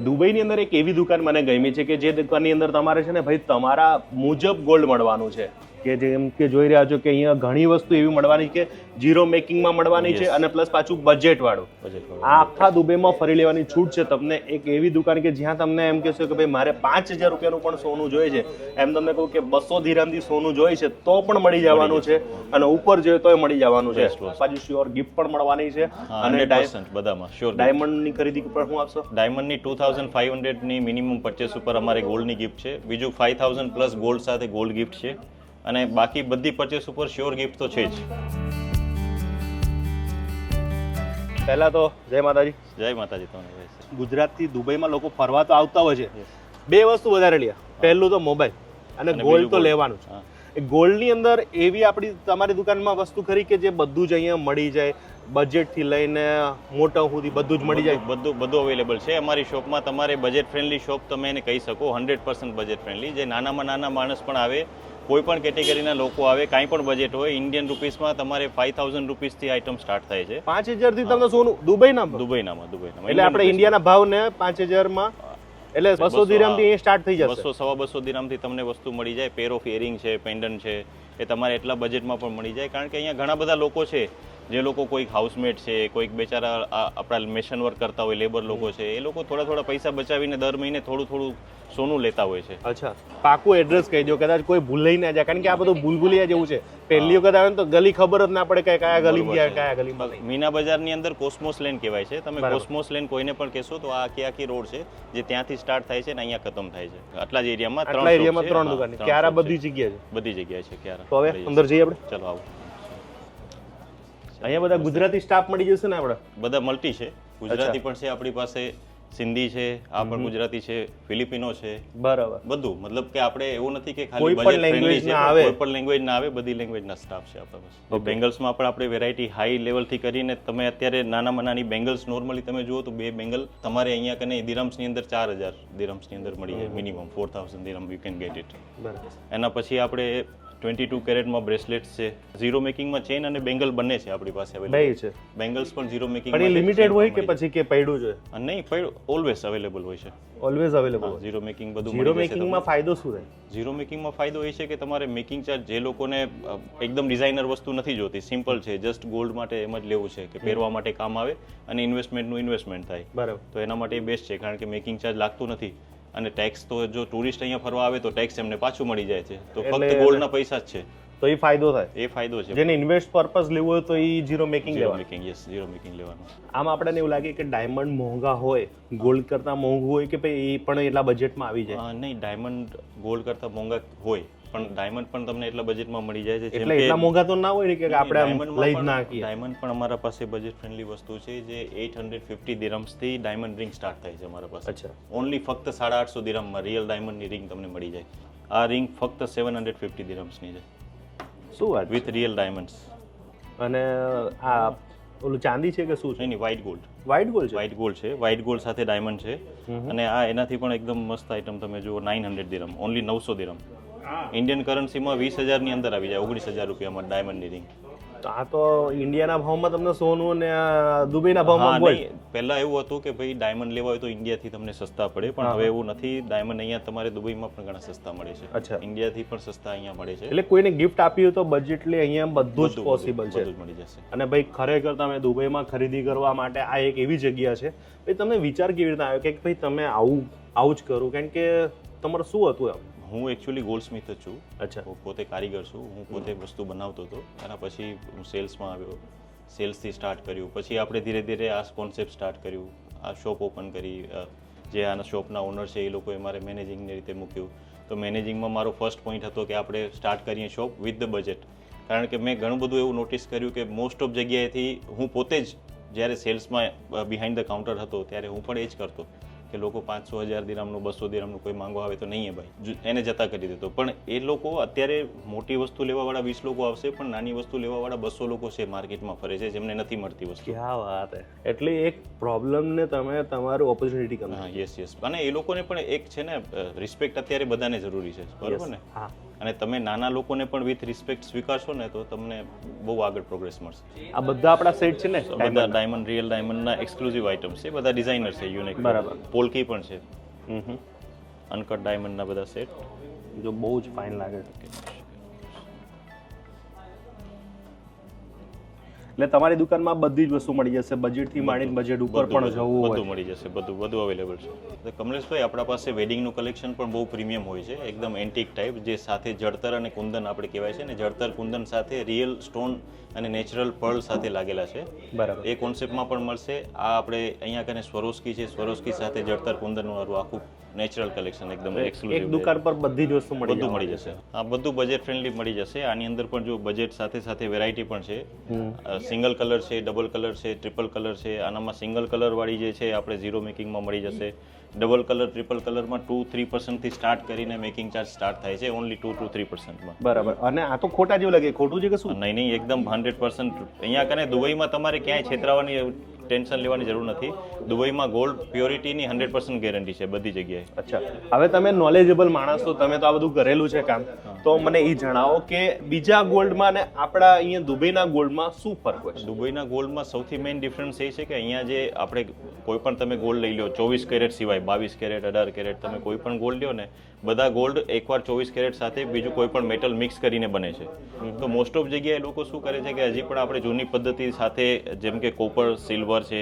દુબઈની અંદર એક એવી દુકાન મને ગમી છે કે જે દુકાનની અંદર તમારે છે ને ભાઈ તમારા મુજબ ગોલ્ડ મળવાનું છે કે જેમ કે જોઈ રહ્યા છો કે અહીંયા ઘણી વસ્તુ એવી મળવાની કે ઝીરો મેકિંગમાં મળવાની છે અને પ્લસ પાછું બજેટ વાળું. આ આખા દુબઈમાં ફરી લેવાની છૂટ છે તમને. એક એવી દુકાન કે જ્યાં તમને એમ કહેશો કે ભાઈ મારે 5,000 રૂપિયાનું પણ સોનું જોઈએ છે, એમ તમને કહું કે 200 દિરહમથી સોનું જોઈએ છે તો પણ મળી જવાનું છે અને ઉપર જોઈએ તોય મળી જવાનું છે. પાછું શ્યોર ગિફ્ટ પણ મળવાની છે અને 100% બધામાં શ્યોર. ડાયમંડની ખરીદી પર શું આપશો? ડાયમંડની 2500 ની મિનિમમ પરચેસ ઉપર અમારે ગોલ્ડની ગિફ્ટ છે. બીજું 5000 પ્લસ ગોલ્ડ સાથે ગોલ્ડ ગિફ્ટ છે અને બાકી બધી પરચેસ ઉપર શ્યોર ગિફ્ટ તો છે જ. પહેલા તો જય માતાજી. જય માતાજી તમને. ગુજરાતથી દુબઈમાં લોકો ફરવા તો આવતા હોય છે, બે વસ્તુ વધારે લ્યા. પહેલું તો મોબાઈલ અને ગોલ્ડ તો લેવાનું છે. એ ગોલ્ડની અંદર એવી આપણી તમારી દુકાનમાં વસ્તુ ખરી કે જે બધું જ અહીંયા મળી જાય, બજેટથી લઈને મોટા સુધી બધું જ મળી જાય? બધું અવેલેબલ છે અમારી શોપમાં. તમારે બજેટ ફ્રેન્ડલી શોપ તમે એને કહી શકો, 100% બજેટ ફ્રેન્ડલી. જે નાનામાં નાના માણસ પણ આવે, કોઈ પણ કેટેગરીના લોકો આવે, કાંઈ પણ બજેટ હોય, ઇન્ડિયન રૂપીસમાં તમારે 5000 રૂપીસથી આઇટમ સ્ટાર્ટ થાય છે. 5000 થી તમને સોનું દુબઈનામાં એટલે આપણે ઇન્ડિયાના ભાવને 5000 એટલે 200 દિરહમથી એ સ્ટાર્ટ થઈ જશે. 200-250 દિરહમથી તમને વસ્તુ મળી જાય. પેર ઓફ ઇયરિંગ છે, પેન્ડન્ટ છે, એ તમારે એટલા બજેટમાં પણ મળી જાય. કારણ કે અહીંયા ઘણા બધા લોકો છે, જે લોકો કોઈક હાઉસમેટ છે, કોઈક બેચારા આપણા મેશન વર્ક કરતા હોય, લેબર લોકો છે, એ લોકો થોડા પૈસા બચાવીને દર મહિને થોડું સોનું લેતા હોય છે. અચ્છા, પાકું એડ્રેસ કહી દો, કદાચ કોઈ ભૂલાઈ ના જાય, કારણ કે આ બધું ભૂલભુલિયા જેવું છે. પહેલી વખત આવે ને તો ગલી ખબર જ ના પડે કે કયા ગલીમાં કયા ગલીમાં. મીના બજારની અંદર કોસ્મોસ લેન કહેવાય છે. તમે કોસ્મોસ લેન કોઈને પણ કહેશો તો આ આખી રોડ છે જે ત્યાંથી સ્ટાર્ટ થાય છે ને અહીંયા ખતમ થાય છે. આટલા જ એરિયામાં 3 દુકાન. ક્યારા બધી જગ્યાએ છે? બધી જગ્યાએ છે ક્યારા. તો હવે અંદર જઈએ આપણે. ચલો આવો. અહીંયા બધા ગુજરાતી સ્ટાફ મળી જશે ને? આપણે બધા મલ્ટી છે. ગુજરાતી પણ છે આપણી પાસે, સિંધી છે, આ પણ ગુજરાતી છે, ફિલિપિનો છે. બરાબર. બધું મતલબ કે આપણે એવું નથી કે ખાલી કોઈ પણ લેંગ્વેજ ના આવે, કોઈ પણ લેંગ્વેજ ના આવે, બધી લેંગ્વેજના સ્ટાફ છે આપણા પાસે. બેંગલ્સમાં પણ આપણે વેરાયટી હાઈ લેવલથી કરીને તમે અત્યારે નાનામાં નાની બેંગલ્સ નોર્મલી તમે જુઓ તો 2 બેંગલ તમારે અહીંયા કને દિરહમ્સની અંદર 4000 દિરહમ્સની અંદર મળી જાય. Minimum 4000 dirham you can get it. બરાબર. એના પછી આપણે 22 કેરેટમાં બ્રેસલેટ્સ છે. ઝીરો મેકિંગમાં ચેન અને બેંગલ બંને છે આપણી પાસે અવેલેબલ છે. બેંગલ્સ પણ ઝીરો મેકિંગ પણ એ લિમિટેડ હોય કે પછી કે પડ્યું છે? નહીં, પડ્યું ઓલવેઝ અવેલેબલ હોય છે. Always available. ઝીરો મેકિંગ બધું. ઝીરો મેકિંગમાં ફાયદો શું થાય? ઝીરો મેકિંગમાં ફાયદો એ છે કે તમારે મેકિંગ ચાર્જ, જે લોકોને એકદમ ડિઝાઇનર વસ્તુ નથી જોતી, સિમ્પલ છે, જસ્ટ ગોલ્ડ માટે એમ જ લેવું છે કે પહેરવા માટે કામ આવે અને ઇન્વેસ્ટમેન્ટનું ઇન્વેસ્ટમેન્ટ થાય. બરાબર. તો એના માટે બેસ્ટ છે, કારણ કે મેકિંગ ચાર્જ લાગતું નથી અને ટેક્સ તો જો ટુરિસ્ટ અહીંયા ફરવા આવે તો ટેક્સ એમને પાછું મળી જાય છે. તો ફક્ત ગોલ્ડના પૈસા જ છે, તો એ ફાયદો થાય. એ ફાયદો છે. જેને ઇન્વેસ્ટ પર્પઝ લેવું હોય તો એ ઝીરો મેકિંગ લેવાનું. ઝીરો મેકિંગ લેવાનું. આમ આપણને એવું લાગે કે ડાયમંડ મોંઘા હોય, ગોલ્ડ કરતાં મોંઘું હોય, કે ભાઈ એ પણ એટલા બજેટમાં આવી જાય? નહીં, ડાયમંડ ગોલ્ડ કરતાં મોંઘા હોય, પણ ડાયમંડ પણ તમને એટલા બજેટમાં મળી જાય છે. એટલે એટલા મોંઘા તો ના હોય ને કે આપણે લઈ જ નાખીએ. ડાયમંડ પણ અમારા પાસે બજેટ ફ્રેન્ડલી વસ્તુ છે, જે 850 દિરહમ્સથી ડાયમંડ રિંગ સ્ટાર્ટ થાય છે અમારા પાસે. અચ્છા. ઓનલી ફક્ત 850 દિરહમમાં રિયલ ડાયમંડની રિંગ તમને મળી જાય. આ રિંગ ફક્ત 750 દિરહમ્સની છે. શું વાત? With real diamonds. અને આ ઓલું ચાંદી છે કે શું છે? નહીં, વ્હાઇટ ગોલ્ડ. વ્હાઇટ ગોલ્ડ છે? વ્હાઇટ ગોલ્ડ છે. વ્હાઇટ ગોલ્ડ સાથે ડાયમંડ છે. અને આ એનાથી પણ એકદમ મસ્ત આઇટમ તમે જુઓ, 900 દિરહમ, ઓનલી 900 દિરહમ. ઇન્ડિયન કરન્સીમાં 20000 ની અંદર આવી જાય, 19000 રૂપિયામાં ડાયમંડની રિંગ. તો આ તો ઇન્ડિયાના ભાવમાં તમને સોનું ને દુબઈના ભાવમાં ગોલ્ડ. પહેલા એવું હતું કે ભાઈ ડાયમંડ લેવા હોય તો ઇન્ડિયાથી તમને સસ્તા પડે, પણ હવે એવું નથી. ડાયમંડ અહીંયા તમારે દુબઈમાં પણ ઘણા સસ્તા મળે છે. અચ્છા. ઇન્ડિયાથી પણ સસ્તા અહીંયા મળે છે. એટલે કોઈને ગિફ્ટ આપી હોય તો બજેટલી અહીંયા બધું જ પોસિબલ છે, બધું મળી જશે. અને ભાઈ ખરેખર તમે દુબઈમાં ખરીદી કરવા માટે આ એક એવી જગ્યા છે. ભાઈ તમને વિચાર કેવી રીતે આવ્યો કે ભાઈ તમે આવું જ કરું? કારણ કે તમારું શું હતું એમ? હું એકચ્યુઅલી ગોલ્ડસ્મિથ જ છું. અચ્છા. હું પોતે કારીગર છું. હું પોતે વસ્તુ બનાવતો હતો. એના પછી હું સેલ્સમાં આવ્યો, સેલ્સથી સ્ટાર્ટ કર્યું. પછી આપણે ધીરે ધીરે આ કોન્સેપ્ટ સ્ટાર્ટ કર્યું, આ શોપ ઓપન કરી. જે આના શોપના ઓનર છે એ લોકોએ મારે મેનેજિંગની રીતે મૂક્યું. તો મેનેજિંગમાં મારો ફર્સ્ટ પોઈન્ટ હતો કે આપણે સ્ટાર્ટ કરીએ શોપ વિથ ધ બજેટ. કારણ કે મેં ઘણું બધું એવું નોટિસ કર્યું કે મોસ્ટ ઓફ જગ્યાએથી હું પોતે જ જ્યારે સેલ્સમાં બિહાઇન્ડ ધ કાઉન્ટર હતો ત્યારે હું પણ એ જ કરતો કે લોકો 500,000 દિરહમનું 200 દિરહમનું કોઈ માંગવા આવે તો નહીં ભાઈ, એને જતા કરી દેતો. પણ એ લોકો અત્યારે મોટી વસ્તુ લેવાવાળા 20 લોકો આવશે, પણ નાની વસ્તુ લેવાવાળા 200 લોકો છે માર્કેટમાં ફરે છે, જેમને નથી મળતી વસ્તુ. ક્યાં વાત હે! એટલે એક પ્રોબ્લેમને તમે તમારું ઓપોર્ચ્યુનિટી કરો. હા, યસ. અને એ લોકોને પણ એક છે ને રિસ્પેક્ટ અત્યારે બધાને જરૂરી છે, બરોબર ને? હા. અને તમે નાના લોકોને પણ વિથ રિસ્પેક્ટ સ્વીકારશો ને તો તમને બહુ આગળ પ્રોગ્રેસ મળશે. આ બધા આપણા સેટ છે ને બધા ડાયમંડ રિયલ ડાયમંડના એક્સક્લુઝિવ આઇટમ્સ છે, બધા ડિઝાઇનર છે, યુનિક. બરાબર. પોલકી પણ છે, અનકટ ડાયમંડના બધા સેટ. જો બહુ જ ફાઇન લાગે છે. એટલે તમારી દુકાનમાં બધી જ વસ્તુ મળી જશે, બજેટથી માંડીને બજેટ ઉપર પણ જવું હોય બધું મળી જશે, બધું અવેલેબલ છે. તો કમલેશભાઈ, આપણા પાસે વેડિંગનું કલેક્શન પણ બહુ પ્રીમિયમ હોય છે, એકદમ એન્ટિક ટાઈપ, જે સાથે જળતર અને કુંદન આપણે કહેવાય છે ને, જળતર કુંદન સાથે રિયલ સ્ટોન અને નેચરલ પર્લ સાથે લાગેલા છે. બરાબર. એ કોન્સેપ્ટમાં પણ મળશે. આ આપણે અહીંયા કને સ્વરોસ્કી છે, સ્વરોસ્કી સાથે જળતર કુંદનનું આખું નેચરલ કલેક્શન એકદમ એક્સક્લુઝિવ. એક દુકાન પર બધી જ વસ્તુ બધું મળી જશે. આ બધું બજેટ ફ્રેન્ડલી મળી જશે. આની અંદર પણ જો બજેટ સાથે સાથે વેરાયટી પણ છે. સિંગલ કલર છે, ડબલ કલર છે, ટ્રિપલ કલર છે. આનામાં સિંગલ કલર વાળી જે છે આપણે ઝીરો મેકિંગમાં મળી જશે. ડબલ કલર, ટ્રિપલ કલરમાં 2-3% થી સ્ટાર્ટ કરીને મેકિંગ ચાર્જ સ્ટાર્ટ થાય છે, ઓનલી 2-3%માં. બરાબર. અને આ તો ખોટા જેવું લાગે, ખોટું છે કે શું? નહીં, એકદમ 100%. અહીંયા કને દુબઈમાં તમારે ક્યાંય છેતરાવાની ટેન્શન લેવાની જરૂર નથી. દુબઈમાં ગોલ્ડ પ્યોરિટીની 100% ગેરંટી છે બધી જગ્યાએ. અચ્છા, હવે તમે નોલેજેબલ માણસ છો, તમે તો આ બધું કરેલું છે કામ, તો મને એ જણાવો કે બીજા ગોલ્ડમાં ને આપણા અહીંયા દુબઈના ગોલ્ડમાં શું ફરક હોય છે? દુબઈના ગોલ્ડમાં સૌથી મેઇન ડિફરન્સ એ છે કે અહીંયા જે આપણે કોઈ પણ તમે ગોલ્ડ લઈ લો, 24 કેરેટ સિવાય 22 કેરેટ, 18 કેરેટ, તમે કોઈ પણ ગોલ્ડ લ્યો ને, બધા ગોલ્ડ એકવાર 24 કેરેટ સાથે બીજું કોઈ પણ મેટલ મિક્સ કરીને બને છે. તો મોસ્ટ ઓફ જગ્યાએ લોકો શું કરે છે કે હજી પણ આપણે જૂની પદ્ધતિ સાથે, જેમ કે કોપર, સિલ્વર છે,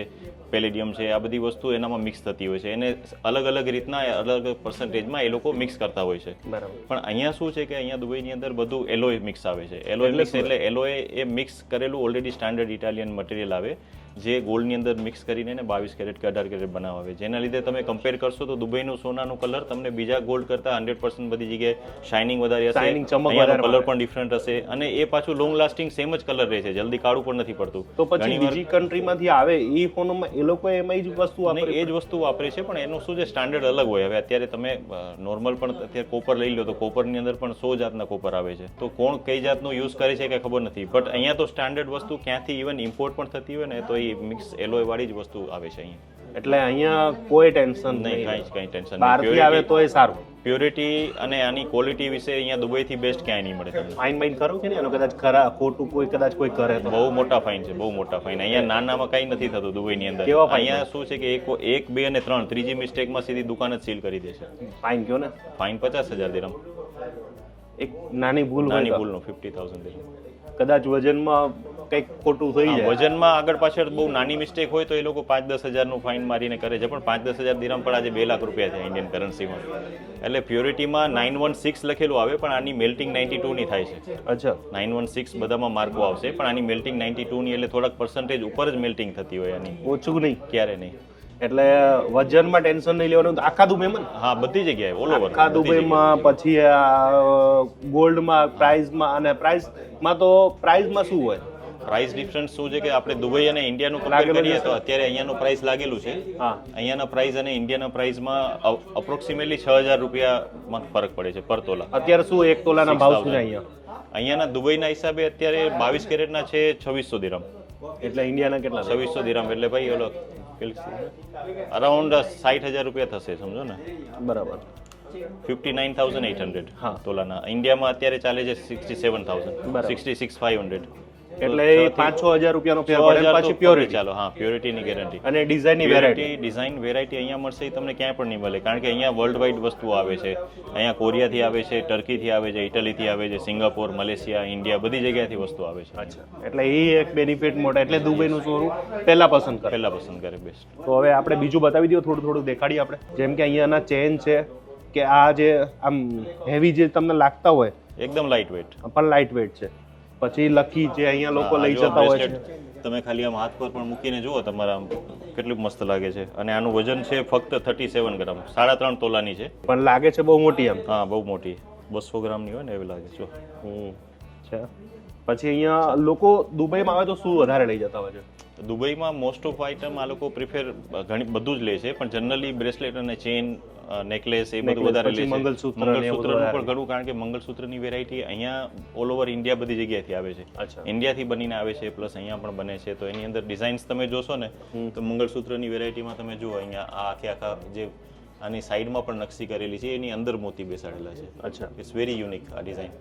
પેલેડિયમ છે, આ બધી વસ્તુ એનામાં મિક્સ થતી હોય છે. એને અલગ અલગ રીતના અલગ પર્સન્ટેજમાં એ લોકો મિક્સ કરતા હોય છે. બરાબર. પણ અહીંયા શું છે કે અહીંયા દુબઈની અંદર બધું એલોય મિક્સ આવે છે. એલોય મિક્સ એટલે એલોય એ મિક્સ કરેલું ઓલરેડી સ્ટાન્ડર્ડ ઇટાલિયન મટીરિયલ આવે, જે ગોલ્ડની અંદર મિક્સ કરીને 22 કેરેટ કે 18 કેરેટ બનાવે. જેના લીધે તમે કમ્પેર કરશો તો દુબઈનું સોનાનું કલર તમને બીજા ગોલ્ડ કરતા 100% બધી જગ્યાએ શાઇનિંગ વધારે હશે, અહીંયાનો કલર પણ ડિફરન્ટ હશે, અને એ પાછું લોંગ લાસ્ટિંગ સેમ જ કલર રહે છે, જલ્દી કાળું પણ નથી પડતું. તો પછી બીજી કન્ટ્રીમાંથી આવે એ ફોનમાં એ લોકો એમાં જ વસ્તુ વાપરે, એ જ વસ્તુ વાપરે છે, પણ એનું શું છે સ્ટાન્ડર્ડ અલગ હોય. હવે અત્યારે તમે નોર્મલ પણ અત્યારે કોપર લઈ લો તો કોપરની અંદર પણ 100 જાતના કોપર આવે છે. તો કોણ કઈ જાતનું યુઝ કરે છે કે ખબર નથી, બટ અહીંયા તો સ્ટાન્ડર્ડ વસ્તુ ક્યાંથી ઇવન ઇમ્પોર્ટ પણ થતી હોય ને તો એ મિક્સ એલોય વાળી જ વસ્તુ આવે છે અહીંયા. એટલે અહીંયા કોઈ ટેન્શન નહીં, કઈ ટેન્શન બહારથી આવે તો એ સારું. પ્યોરિટી અને આની ક્વોલિટી વિશે અહીંયા દુબઈથી બેસ્ટ ક્યાંય નહીં મળે તમને. ફાઇન બાઇન ખરું છે ને એનો? કદાચ ખરા ખોટું કોઈ કદાચ કોઈ કરે તો બહુ મોટા ફાઇન છે, બહુ મોટા ફાઇન. અહીંયા નાનામાં કઈ નથી થતું દુબઈની અંદર. કેવા fine? અહીંયા શું છે કે 1, 2 અને 3 ત્રીજી મિસ્ટેકમાં સીધી દુકાન જ સીલ કરી દે છે. ફાઇન કયો ને? ફાઇન 50,000 દિરહમ. એક નાની ભૂલ હોય નાની તો ભૂલનો 50,000 દિરહમ. કદાચ વજનમાં કંઈક ખોટું થઈ જાય, વજનમાં આગળ પાછળ બહુ નાની મિસ્ટેક હોય તો એ લોકો 5-10 હજારનું ફાઇન મારીને કરે છે, પણ 5-10 હજાર દિરહમ પણ આજે 2 લાખ રૂપિયા છે ઇન્ડિયન કરન્સીમાં. એટલે પ્યોરિટીમાં 916 લખેલું આવે, પણ આની મેલ્ટિંગ 92 ની થાય છે. અચ્છા, 916 બધામાં માર્કો આવશે, પણ આની મેલ્ટિંગ 92 ની, એટલે થોડાક પર્સન્ટેજ ઉપર જ મેલ્ટિંગ થતી હોય આની, ઓછું નહીં ક્યારે નહીં. એટલે વજનમાં ટેન્શન નહીં લેવાનું. આખા દુબઈમાં હા, બધી જગ્યાએ ઓલ ઓવર આખા દુબઈમાં. પછી ગોલ્ડમાં પ્રાઇઝમાં અને પ્રાઇઝમાં તો પ્રાઇઝમાં શું હોય? પ્રાઇસ ડિફરન્સ શું છે કે આપણે દુબઈ અને ઇન્ડિયાનું કમ્પેર કરીએ તો અત્યારે અહીંયાનું પ્રાઇસ લાગેલું છે. હા, અહીંયાના પ્રાઇસ અને ઇન્ડિયાના પ્રાઇસમાં અપ્રોક્સિમેટલી 6,000 રૂપિયામાં ફરક પડે છે પર તોલા. અત્યારે શું 1 તોલાના ભાવ શું છે અહીંયા? અહીંયાના દુબઈના હિસાબે અત્યારે 22 કેરેટના છે 2600 દિરહમ. એટલે ઇન્ડિયાના કેટલા? 2600 દિરહમ. એટલે ભાઈ ઓલો અરાઉન્ડ 60,000 રૂપિયા થશે, સમજો ને. બરાબર. 59,800 હા. તોલાના. ઇન્ડિયામાં અત્યારે ચાલે છે 67,000, 66,500. એટલે 5-6 હજાર રૂપિયાનો ફેર પડે. પછી પ્યોરિટી, ચાલો, હા, પ્યોરિટીની ગેરંટી. અને ડિઝાઇનની વેરાયટી. ડિઝાઇન વેરાયટી અહીંયા મળશે, એ તમને ક્યાંય પણ નહીં મળે, કારણ કે અહીંયા વર્લ્ડ વાઇડ વસ્તુઓ આવે છે. અહીંયા કોરિયાથી આવે છે, ટર્કીથી આવે છે, ઇટલીથી આવે છે, સિંગાપોર, મલેશિયા, ઇન્ડિયા, બધી જગ્યાએથી વસ્તુ આવે છે. અચ્છા, એટલે એ એક બેનિફિટ મોટા. એટલે દુબઈનું શોરૂમ પહેલા પસંદ કરે. બેસ્ટ. તો હવે આપણે બીજું બતાવી દો, થોડું દેખાડીએ આપણે. જેમ કે અહીંયાના ચેન છે, કે આ જે આમ હેવી જે તમને લાગતા હોય, એકદમ લાઇટ વેઇટ, પણ લાઇટ વેઇટ છે. પછી લકી જે અહીંયા લોકો લઈ જતા હોય છે, તમે ખાલી આમ હાથ પર પણ મૂકીને જુઓ, તમારા કેટલું મસ્ત લાગે છે. અને આનું વજન છે ફક્ત 37 ગ્રામ, 3.5 તોલાની છે. પણ લાગે છે બહુ મોટી એમ. હા, બહુ મોટી, 200 ગ્રામની હોય ને એવી લાગે છે. અચ્છા, પછી અહીંયા લોકો દુબઈમાં આવે તો શું વધારે લઈ જતા હોય છે? દુબઈમાં મોસ્ટ ઓફ આઇટમ આ લોકો પ્રિફેર બધું જ લે છે, પણ જનરલી બ્રેસલેટ અને ચેન, નેકલેસ એ બધું વધારે લે છે. મંગળસૂત્રનું પણ ઘણું, કારણ કે મંગળસૂત્રની વેરાયટી અહીંયા ઓલ ઓવર ઇન્ડિયા બધી જગ્યાએથી આવે છે. ઇન્ડિયાથી બનીને આવે છે, પ્લસ અહીંયા પણ બને છે. તો એની અંદર ડિઝાઇન્સ તમે જોશો ને તો મંગળસૂત્રની વેરાયટીમાં તમે જુઓ અહીંયા આ આખા જે આની સાઈડમાં પણ નકશી કરેલી છે, એની અંદર મોતી બેસાડેલા છે. અચ્છા. ઇટ્સ વેરી યુનિક આ ડિઝાઇન.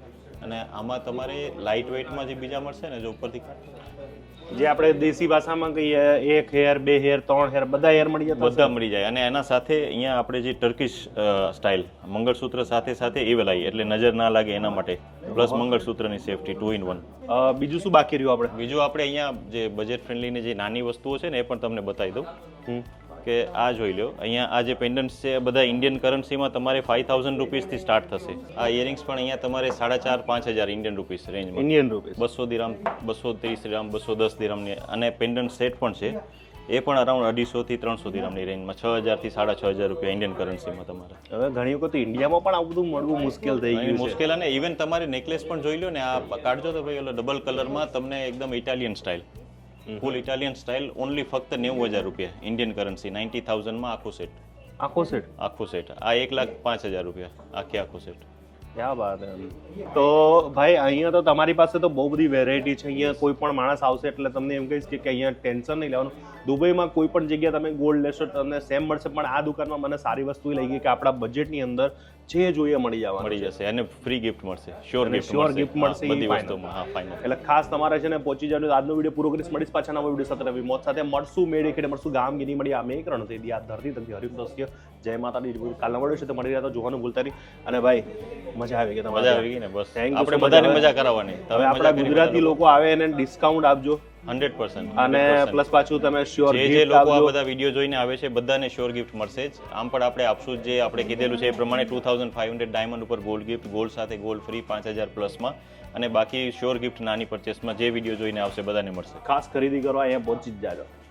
અને આમાં તમારે લાઇટ વેઇટમાં જે બીજા મળશે ને, જો ઉપરથી જે આપણે દેશી ભાષામાં કહીએ 1 હેર 2 હેર 3 હેર બધા હેર મળી જતા બધા મળી જાય. અને એના સાથે અહીંયા આપણે જે ટર્કિશ સ્ટાઇલ મંગળસૂત્ર સાથે સાથે એવલાઈ, એટલે નજર ના લાગે એના માટે, પ્લસ મંગળસૂત્રની સેફટી 2 in 1. બીજું શું બાકી રહ્યું આપણે? બીજું આપણે અહીંયા જે બજેટ ફ્રેન્ડલી જે નાની વસ્તુઓ છે ને એ પણ તમને બતાવી દઉં કે આ જોઈ લો. અહીંયા આ જે પેન્ડન્ટ્સ છે બધા ઇન્ડિયન કરન્સીમાં તમારે 5000 રૂપીસથી સ્ટાર્ટ થશે. આ ઇયરિંગ્સ પણ અહીંયા તમારે 4,500-5,000 ઇન્ડિયન રૂપીસ રેન્જમાં, ઇન્ડિયન રૂપીસ 200 દિરહમ, 230 દિરહમ, 210 દિરહમની. અને પેન્ડન્ટ સેટ પણ છે, એ પણ અરાઉન્ડ 250 થી 300 દિરહમની રેન્જમાં, 6,000 થી 6,500 રૂપિયા ઇન્ડિયન કરન્સીમાં તમારે. હવે ઘણી વખત ઇન્ડિયામાં પણ આ બધું મળવું મુશ્કેલ થઈ ગયું છે. મુશ્કેલ. અને ઇવન તમારે નેકલેસ પણ જોઈ લો ને, આ કાઢજો તો ભાઈ ઓલો ડબલ કલરમાં તમને એકદમ ઇટાલિયન સ્ટાઇલ, ફૂલ ઇટાલિયન સ્ટાઇલ, ઓનલી ફક્ત 90,000 રૂપિયા ઇન્ડિયન કરન્સી, 90,000 માં આખું સેટ. આખો સેટ? આખું સેટ. આ 1,05,000 રૂપિયા આખું સેટ. ક્યાં વાત હે. તો ભાઈ અહીંયા તો તમારી પાસે તો બહુ બધી વેરાયટી છે. અહીંયા કોઈ પણ માણસ આવશે એટલે તમને એમ કહીશ કે અહીંયા ટેન્શન નહીં લેવાનું. દુબઈમાં કોઈ પણ જગ્યાએ તમે ગોલ્ડ લેશો તમને સેમ મળશે, પણ આ દુકાનમાં મને સારી વસ્તુ લઈ ગઈ કે આપણા બજેટની અંદર જે જોઈએ મળી જશે. અને ફ્રી ગિફ્ટ મળશે, શ્યોર ગિફ્ટ મળશે બધી વસ્તુમાં. હા, ફાઇનલ. એટલે ખાસ તમારે છે ને પહોંચી જવાનું. આજનો વિડીયો પૂરો કરીશ, મળીશ પાછા નવો વિડીયો સાથે રવિ મોત સાથે. મળશું મેળે ખેડે મળશું ગામ ગીરી મળી આ મેં કરણ થઈ આ ધરતી તકથી હરિફ દોસ્તીય જય માતાજી. કાલનો વિડીયો છે તો મળી રહ્યા તો જોવાનું ભૂલતા નહીં. અને ભાઈ મજા આવી ગઈ, મજા આવી ગઈ ને. બસ Thank you so આપણે much. બધાને મજા કરાવવાની. હવે આપણા ગુજરાતી લોકો આવે એને ડિસ્કાઉન્ટ આપજો 100%. અને પ્લસ પાછું તમે શ્યોર જે લોકો આ બધા વિડીયો જોઈને આવે છે બધાને શ્યોર ગિફ્ટ મળશે જ. આમ પણ આપણે આપશું જે આપણે કીધેલું છે એ પ્રમાણે 2500 ડાયમંડ ઉપર ગોલ્ડ ગિફ્ટ, ગોલ્ડ સાથે ગોલ્ડ ફ્રી 5000 પ્લસમાં. અને બાકી શ્યોર ગિફ્ટ નાની પરચેસમાં જે વિડીયો જોઈને આવશે બધાને મળશે. ખાસ ખરીદી કરવા અહીંયા પહોંચી જ જાજો.